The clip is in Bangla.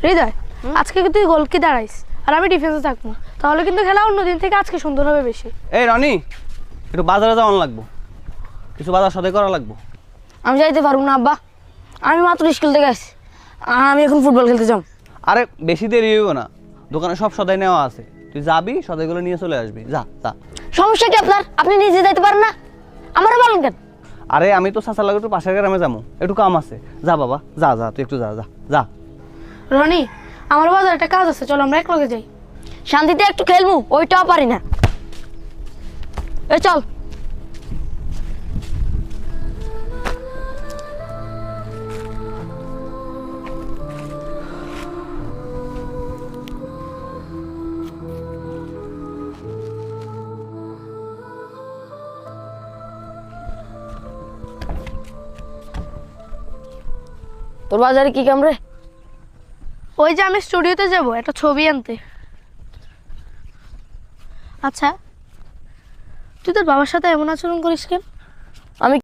হৃদয়, আজকে তুই গোলকি দাঁড়াইস আর আমি ডিফেন্সে থাকবো, তাহলে কিন্তু খেলা অন্যদিন থেকে আজকে সুন্দর হবে বেশি। এই রনি, একটু বাজারে যাওয়ান লাগবো, কিছু বাজার সদাই করা লাগবো। আমি যাইতে পারবো না আব্বা, আমি মাত্র স্কুল থেকে আসছি, আমি এখন ফুটবল খেলতে যাব। আরে বেশি দেরি হইব না, দোকানে সব সদাই নেওয়া আছে, তুই যাবি সদাইগুলো নিয়ে চলে আসবি। যা যা। সমস্যা কি আপনার? আপনি নিজে যাইতে পারেন না, আমারও বলেন কেন? আরে আমি তো চাচার লাগে একটু পাশের গ্রামে যাবো, একটু কাম আছে। যা বাবা, যা যা, তুই একটু যা যা যা। রনি, আমার বাজার একটা কাজ আছে, চলো আমরা একলগে যাই। শান্তিতে একটু খেলবো, ওইটাও পারি না। এই চল। তোর বাজারে কি কাম রে? ওই যে আমি স্টুডিওতে যাব একটা ছবি আনতে। আচ্ছা, তুই তোর বাবার সাথে এমন আচরণ করিস কেন? আমি